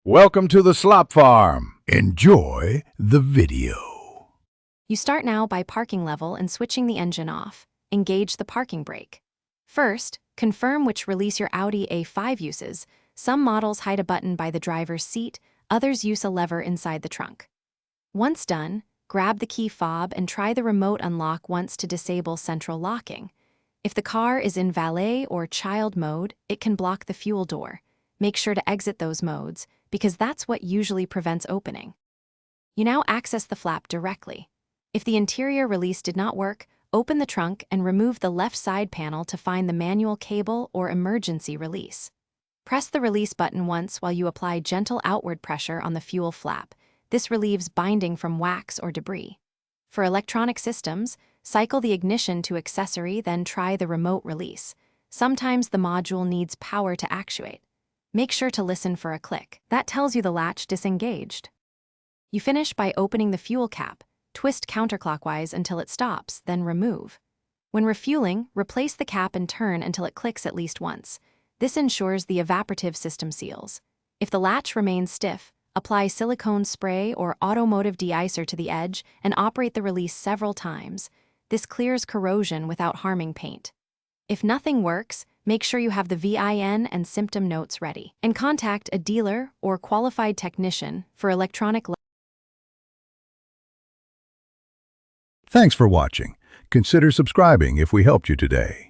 Welcome to the Slop Farm. Enjoy the video. You start now by parking level and switching the engine off. Engage the parking brake. First, confirm which release your Audi A5 uses. Some models hide a button by the driver's seat, others use a lever inside the trunk. Once done, grab the key fob and try the remote unlock once to disable central locking. If the car is in valet or child mode, it can block the fuel door. Make sure to exit those modes, because that's what usually prevents opening. You now access the flap directly. If the interior release did not work, open the trunk and remove the left side panel to find the manual cable or emergency release. Press the release button once while you apply gentle outward pressure on the fuel flap. This relieves binding from wax or debris. For electronic systems, cycle the ignition to accessory, then try the remote release. Sometimes the module needs power to actuate. Make sure to listen for a click. That tells you the latch disengaged. You finish by opening the fuel cap. Twist counterclockwise until it stops, then remove. When refueling, replace the cap and turn until it clicks at least once. This ensures the evaporative system seals. If the latch remains stiff, apply silicone spray or automotive de-icer to the edge and operate the release several times. This clears corrosion without harming paint. If nothing works, make sure you have the VIN and symptom notes ready, and contact a dealer or qualified technician for electronic. Thanks for watching. Consider subscribing if we helped you today.